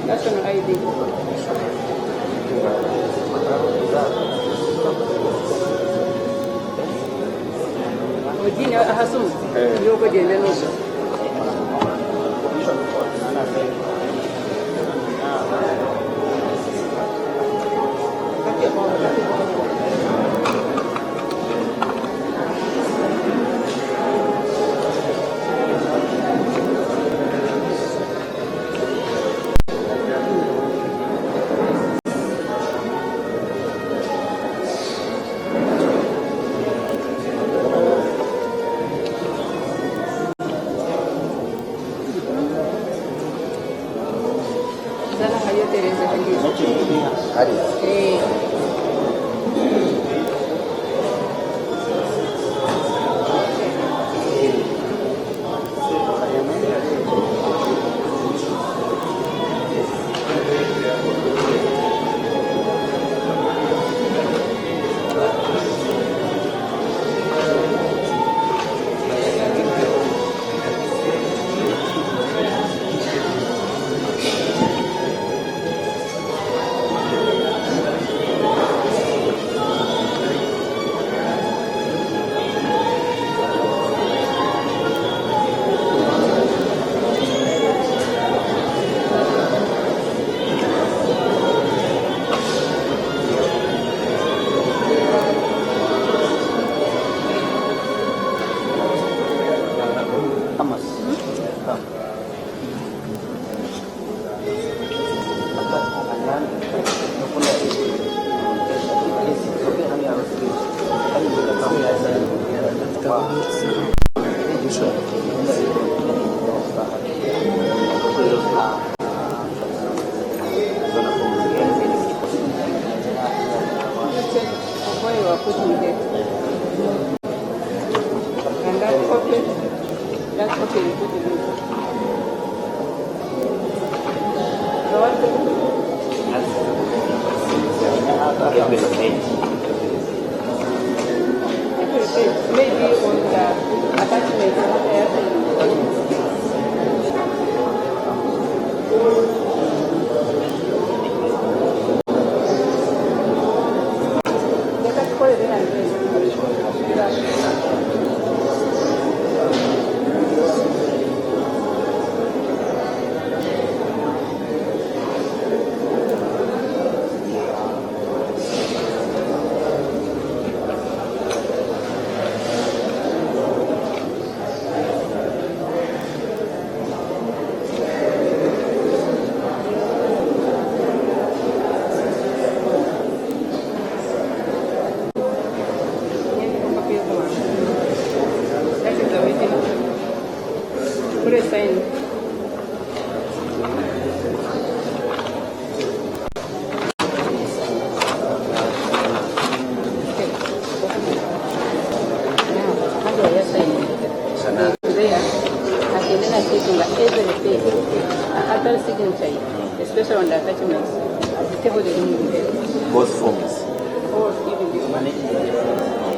national ID. Ojini ahasumu yoko jende nusu. Maybe on the attachment especially on the attachments. Both forms. Or even this one.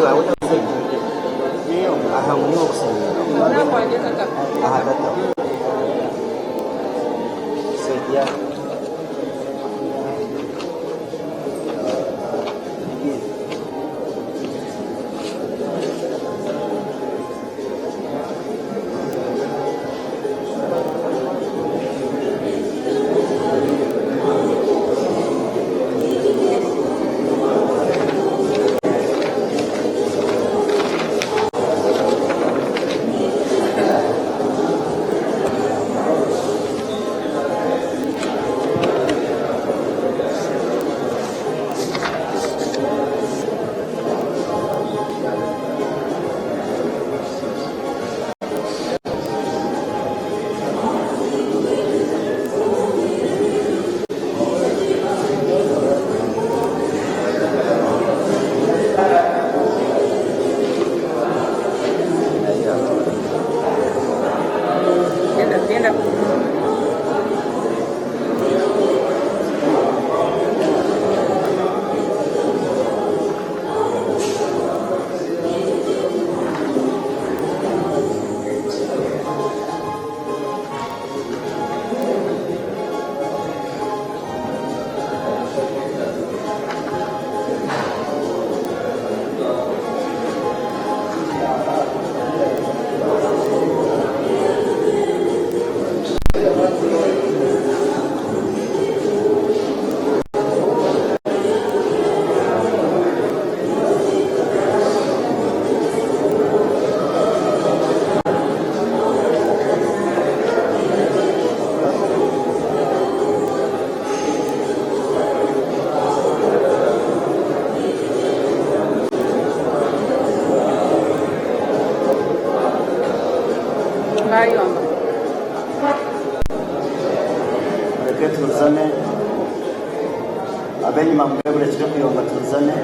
Iya, udah sih. Iya, ahang niyo kasi. Wala ko aja kakak. Ahada to. Sedia. Tienda. Ngayomba. Reka tuzane abeni mambebure tuje kuyomba tuzane.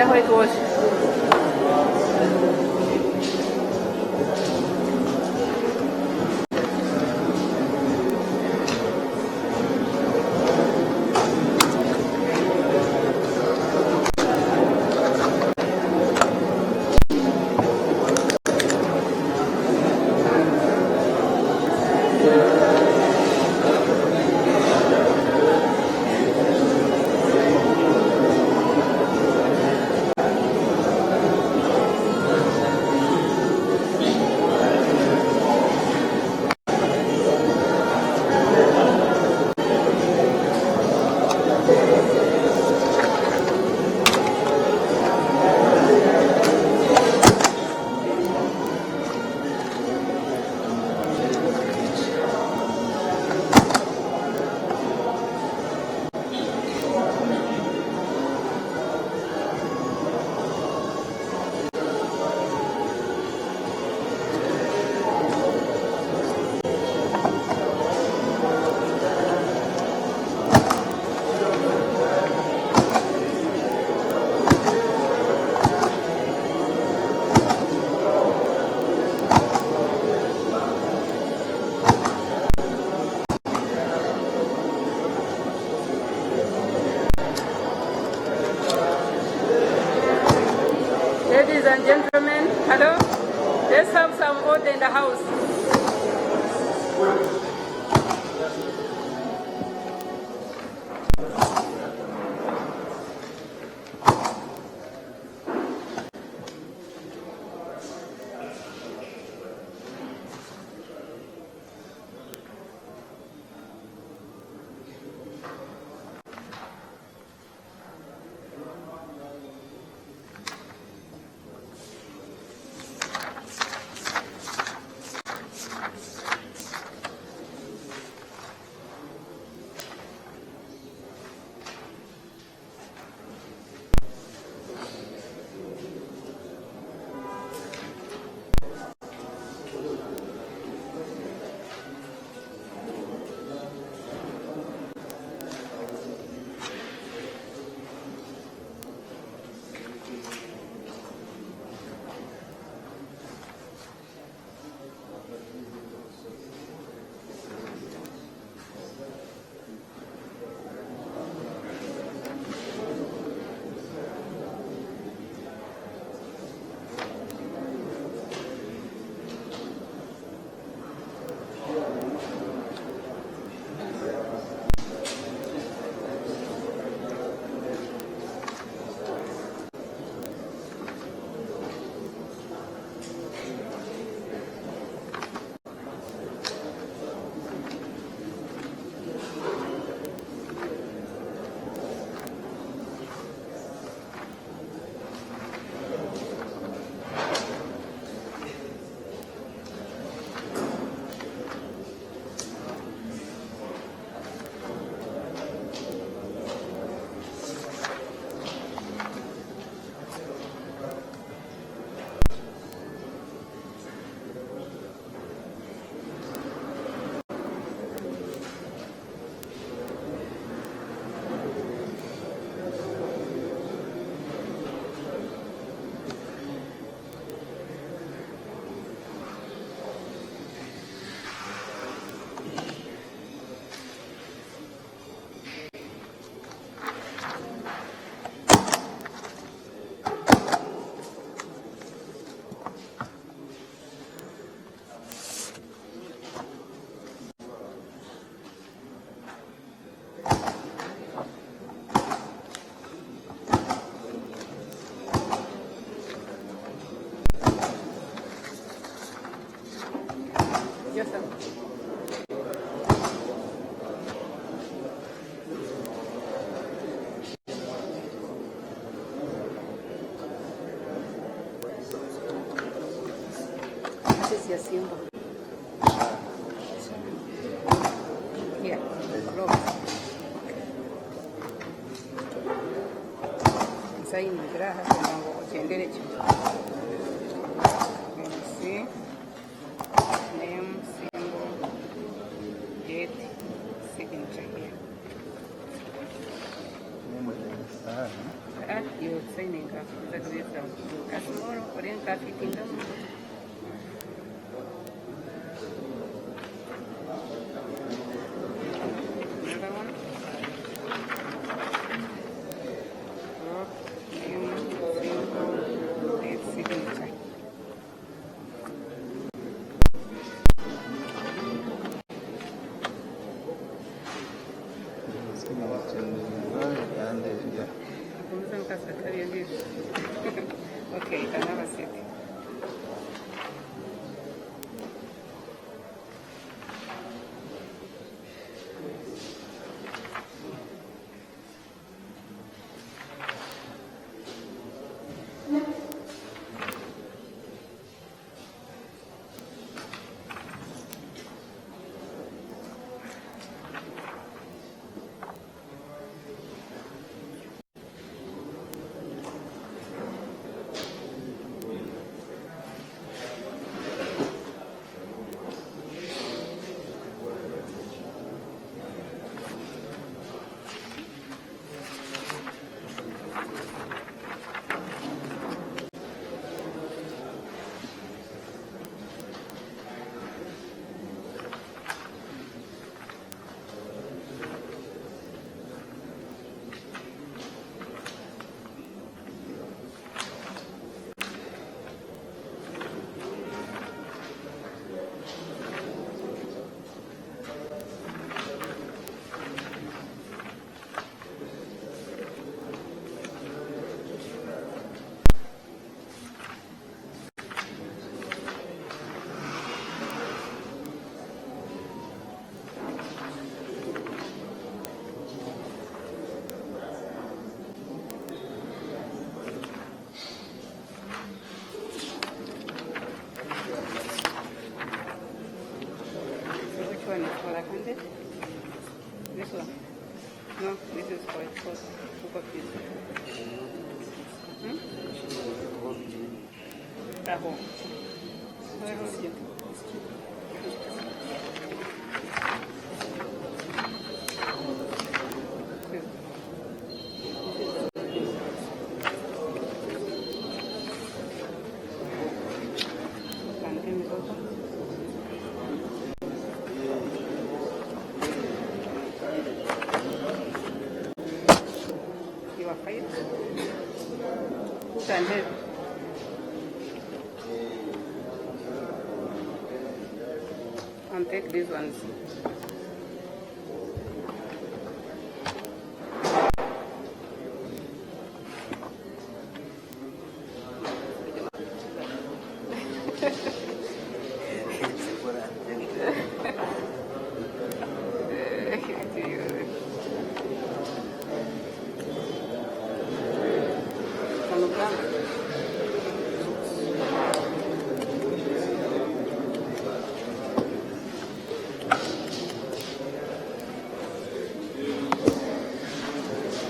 Genda whitewash. Ladies and gentlemen, hello. Let's have some order in the house. Yes, sir. This is your symbol. Here, close. Sign gracias, en derecho. Sí. Name, symbol, date, signature here. You signing up with the great Kasmoro, Korean Coffee Kingdom. Another one. Signature. Okay, another city. One is for 100. This one. No, this is for two copies. Taho. Where was it? Who can help? And take these ones.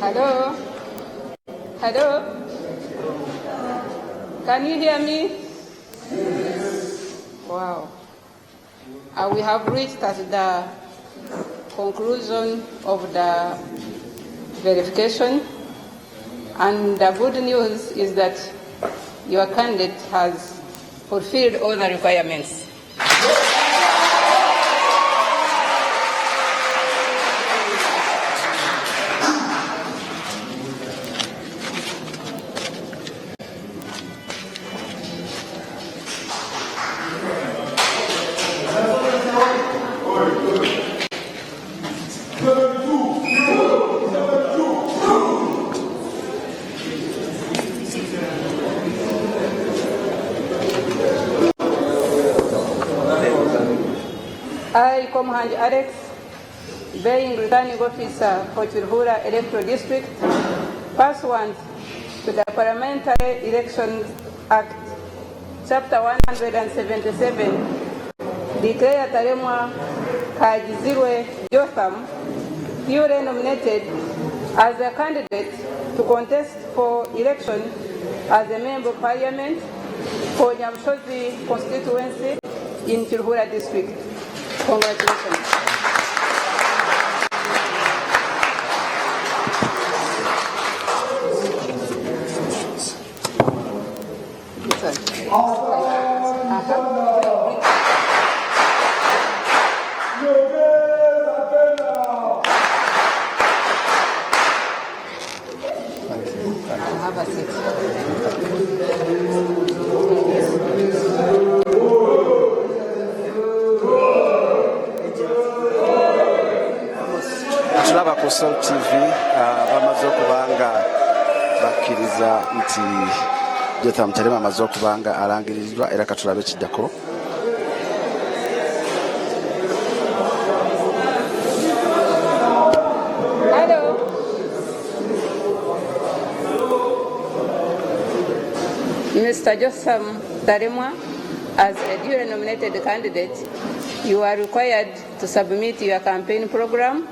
Hello? Hello? Can you hear me? Wow. We have reached at the conclusion of the verification, and the good news is that your candidate has fulfilled all the requirements. I, Comhand Alex, being returning officer for Chilhura Electoral District, pursuant to the Parliamentary Elections Act, Chapter 177, declare Taremwa Kajizirwe Jotham duly nominated as a candidate to contest for election as a Member of Parliament for Nyamshozi constituency in Chilhura District. Congratulations. Have a seat. Tulaba ku Soul TV bamaze okubanga bakkiriza nti Jotham Muteeremu amaze okubanga alangirizibwa era katulabe kiddako. Mr. Jotham Muteeremu, as a duly nominated candidate, you are required to submit your campaign program.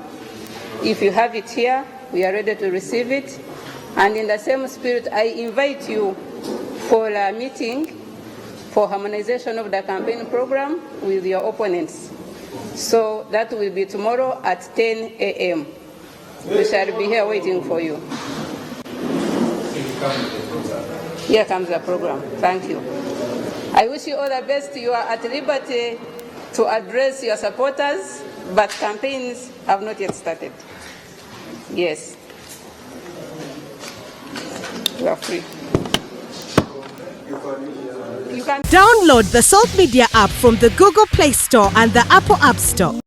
If you have it here, we are ready to receive it. And in the same spirit, I invite you for a meeting for harmonization of the campaign program with your opponents. So that will be tomorrow at 10 a.m. We shall be here waiting for you. Here comes the program. Thank you. I wish you all the best. You are at liberty to address your supporters, but campaigns have not yet started. Yes. You are free. You can download the Salt Media app from the Google Play Store and the Apple App Store.